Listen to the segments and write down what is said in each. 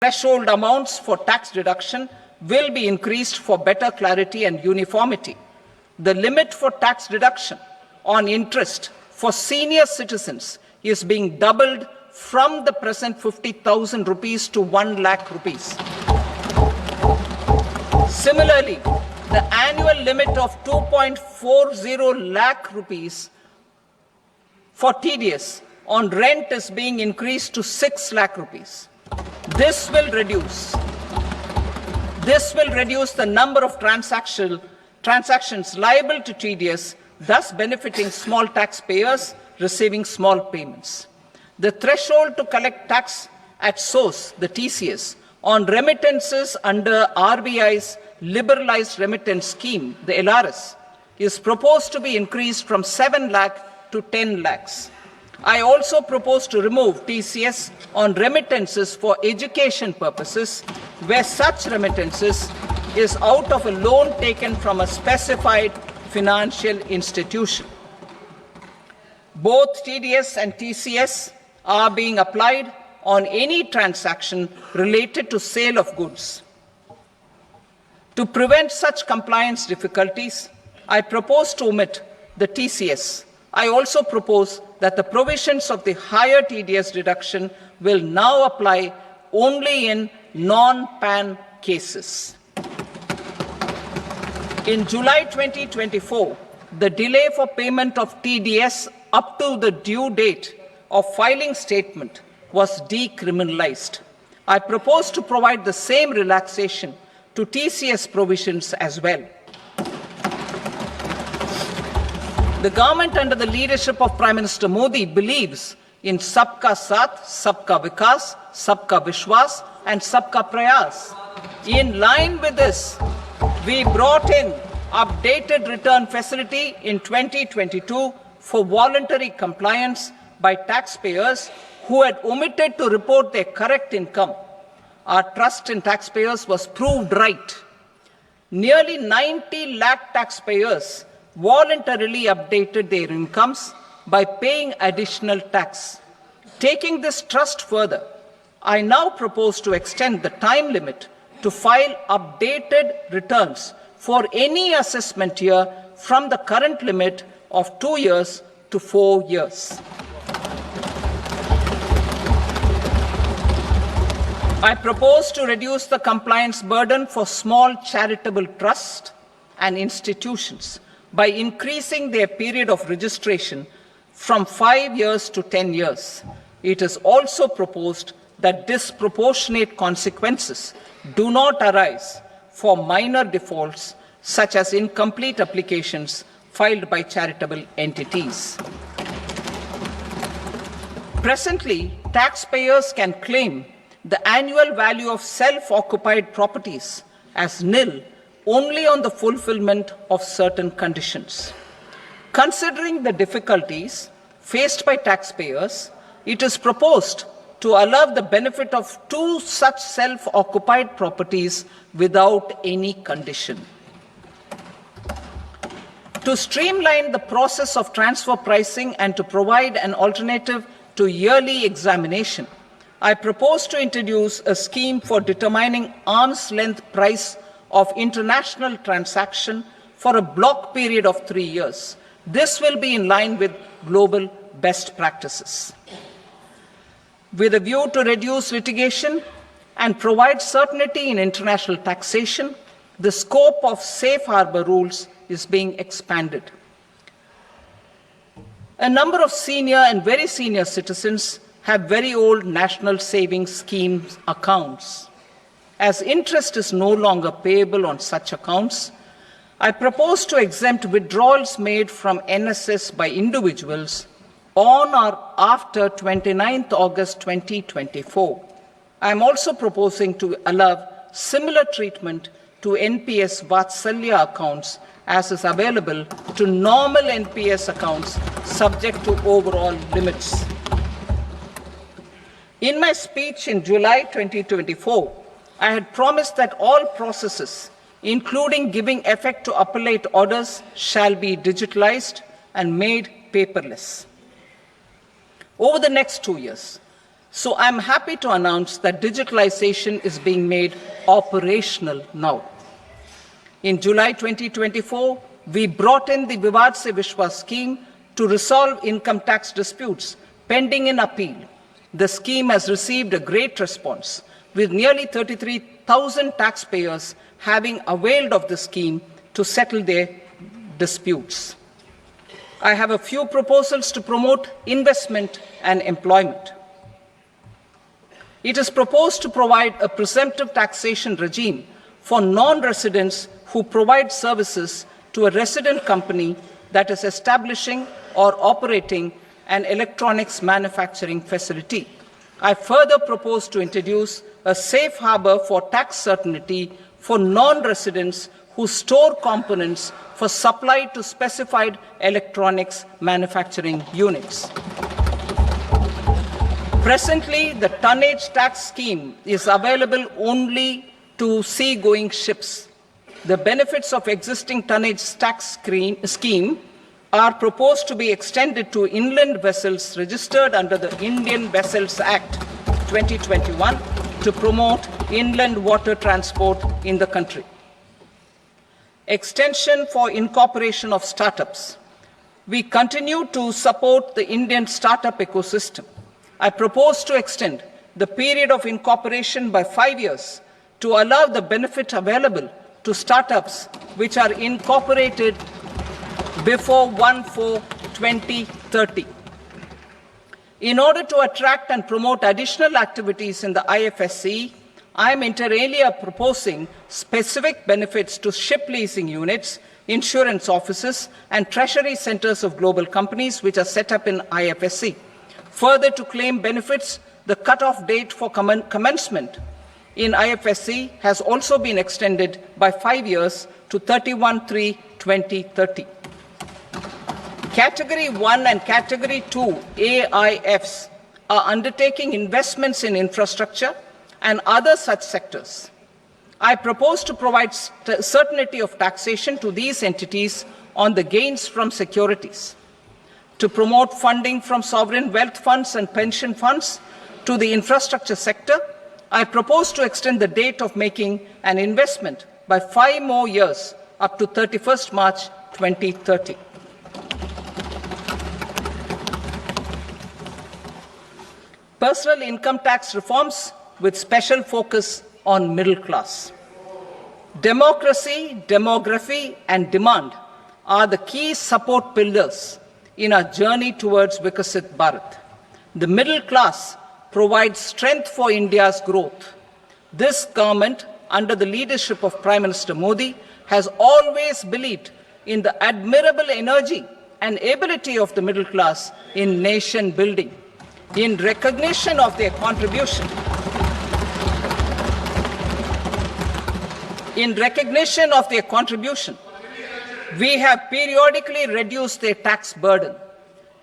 Threshold amounts for tax deduction will be increased for better clarity and uniformity. The limit for tax deduction on interest for senior citizens is being doubled from the present 50,000 rupees to 1 lakh rupees. Similarly, the annual limit of 2.40 lakh rupees for TDS on rent is being increased to 6 lakh rupees. This will reduce the number of transactions liable to TDS, thus benefiting small taxpayers receiving small payments. The threshold to collect tax at source, the TCS, on remittances under RBI's liberalized remittance scheme, the LRS, is proposed to be increased from 7 lakh to 10 lakhs. I also propose to remove TCS on remittances for education purposes, where such remittances is out of a loan taken from a specified financial institution. Both TDS and TCS are being applied on any transaction related to sale of goods. To prevent such compliance difficulties, I propose to omit the TCS. I also propose that the provisions of the higher TDS deduction will now apply only in non-PAN cases. In July 2024, the delay for payment of TDS up to the due date of filing statement was decriminalized. I propose to provide the same relaxation to TCS provisions as well. The government under the leadership of Prime Minister Modi believes in Sabka Saath, Sabka Vikas, Sabka Vishwas and Sabka Prayas. In line with this, we brought in updated return facility in 2022 for voluntary compliance by taxpayers who had omitted to report their correct income. Our trust in taxpayers was proved right. Nearly 90 lakh taxpayers voluntarily updated their incomes by paying additional tax. Taking this trust further, I now propose to extend the time limit to file updated returns for any assessment year from the current limit of 2 years to 4 years. I propose to reduce the compliance burden for small charitable trusts and institutions by increasing their period of registration from 5 years to 10 years. It is also proposed that disproportionate consequences do not arise for minor defaults such as incomplete applications filed by charitable entities. Presently, taxpayers can claim the annual value of self-occupied properties as nil only on the fulfillment of certain conditions. Considering the difficulties faced by taxpayers, it is proposed to allow the benefit of 2 such self-occupied properties without any condition. To streamline the process of transfer pricing and to provide an alternative to yearly examination, I propose to introduce a scheme for determining arm's length price of international transaction for a block period of 3 years. This will be in line with global best practices. With a view to reduce litigation and provide certainty in international taxation, the scope of safe harbor rules is being expanded. A number of senior and very senior citizens have very old national savings schemes accounts. As interest is no longer payable on such accounts, I propose to exempt withdrawals made from NSS by individuals on or after 29th August 2024. I am also proposing to allow similar treatment to NPS Vatsalya accounts as is available to normal NPS accounts subject to overall limits. In my speech in July 2024, I had promised that all processes, including giving effect to appellate orders, shall be digitalized and made paperless. Over the next 2 years, So I'm happy to announce that digitalization is being made operational now. In July 2024, we brought in the Vivad Se Vishwas scheme to resolve income tax disputes pending in appeal. The scheme has received a great response, with nearly 33,000 taxpayers having availed of the scheme to settle their disputes. I have a few proposals to promote investment and employment. It is proposed to provide a presumptive taxation regime for non-residents who provide services to a resident company that is establishing or operating an electronics manufacturing facility. I further propose to introduce a safe harbor for tax certainty for non-residents who store components for supply to specified electronics manufacturing units. Presently, the tonnage tax scheme is available only to sea-going ships. The benefits of existing tonnage tax scheme are proposed to be extended to inland vessels registered under the Indian Vessels Act 2021 to promote inland water transport in the country. Extension for incorporation of startups. We continue to support the Indian startup ecosystem. I propose to extend the period of incorporation by 5 years to allow the benefit available to startups which are incorporated before 1/4/2030. In order to attract and promote additional activities in the IFSC, I am inter alia proposing specific benefits to ship leasing units, insurance offices, and treasury centers of global companies which are set up in IFSC. Further, to claim benefits, the cut-off date for commencement in IFSC has also been extended by 5 years to 31/3/2030. Category 1 and Category 2 AIFs are undertaking investments in infrastructure and other such sectors. I propose to provide certainty of taxation to these entities on the gains from securities, to promote funding from sovereign wealth funds and pension funds to the infrastructure sector. I propose to extend the date of making an investment by 5 more years up to 31st March 2030. Personal income tax reforms with special focus on middle class. Democracy, demography, and demand are the key support pillars in our journey towards Vikasit Bharat. The middle class provides strength for India's growth. This government, under the leadership of Prime Minister Modi, has always believed in the admirable energy and ability of the middle class in nation building. In recognition of their contribution, we have periodically reduced their tax burden.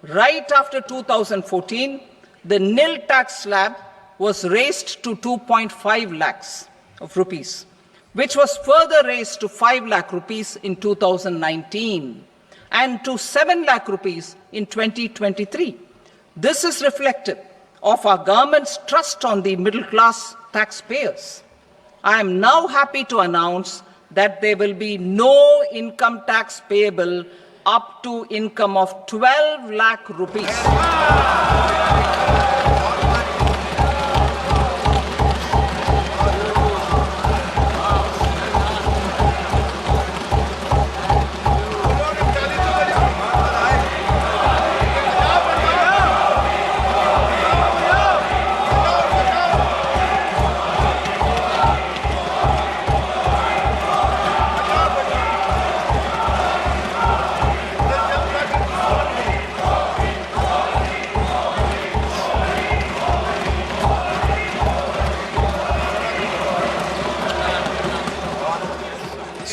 Right after 2014, the nil tax slab was raised to 2.5 lakhs of rupees, which was further raised to 5 lakh rupees in 2019 and to 7 lakh rupees in 2023. This is reflective of our government's trust on the middle class taxpayers. I am now happy to announce that there will be no income tax payable up to income of 12 lakh rupees.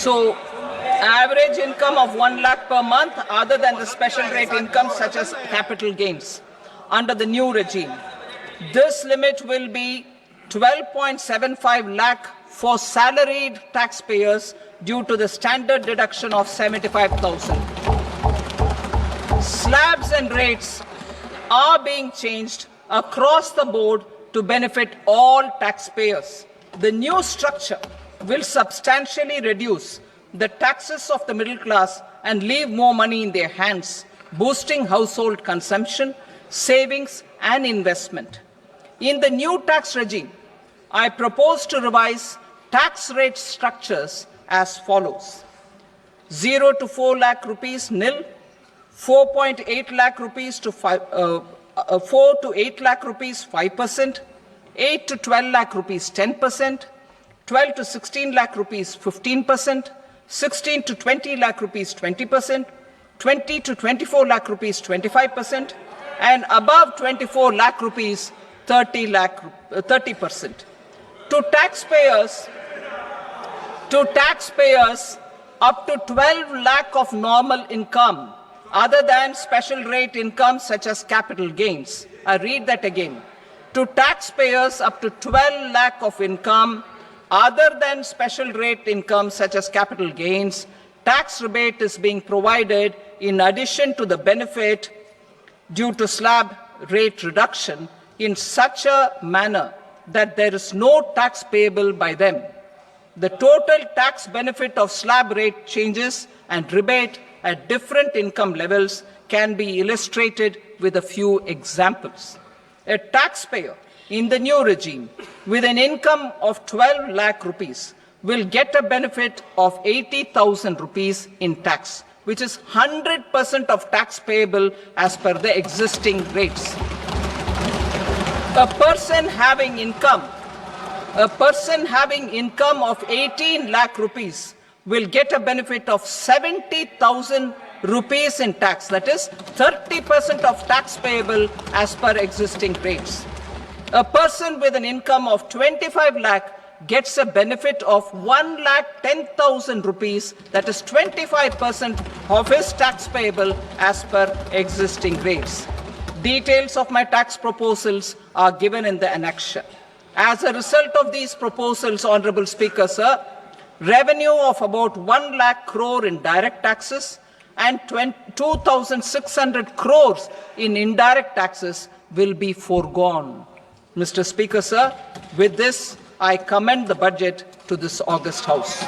So, average income of 1 lakh per month, other than the special rate income such as capital gains, under the new regime. This limit will be 12.75 lakh for salaried taxpayers due to the standard deduction of 75,000. Slabs and rates are being changed across the board to benefit all taxpayers. The new structure will substantially reduce the taxes of the middle class and leave more money in their hands, boosting household consumption, savings, and investment. In the new tax regime, I propose to revise tax rate structures as follows: 0 to 4 lakh rupees nil, 4.8 lakh rupees to 4 to 8 lakh rupees 5%, 8 to 12 lakh rupees 10%, 12 to 16 lakh rupees 15%, 16 to 20 lakh rupees 20%, 20 to 24 lakh rupees 25%, and above 24 lakh rupees 30%. To taxpayers up to 12 lakh of normal income, other than special rate income such as capital gains. I read that again. To taxpayers up to 12 lakh of income, other than special rate income such as capital gains, tax rebate is being provided in addition to the benefit due to slab rate reduction in such a manner that there is no tax payable by them. The total tax benefit of slab rate changes and rebate at different income levels can be illustrated with a few examples. A taxpayer in the new regime with an income of 12 lakh rupees will get a benefit of 80,000 rupees in tax, which is 100% of tax payable as per the existing rates. A person having income of 18 lakh rupees will get a benefit of 70,000 rupees in tax, that is 30% of tax payable as per existing rates. A person with an income of 25 lakh gets a benefit of 1,10,000 rupees, that is 25% of his tax payable as per existing rates. Details of my tax proposals are given in the annexure. As a result of these proposals, Honorable Speaker, sir, revenue of about 1 lakh crore in direct taxes and 2,600 crores in indirect taxes will be foregone. Mr. Speaker, sir, with this, I commend the budget to this august House.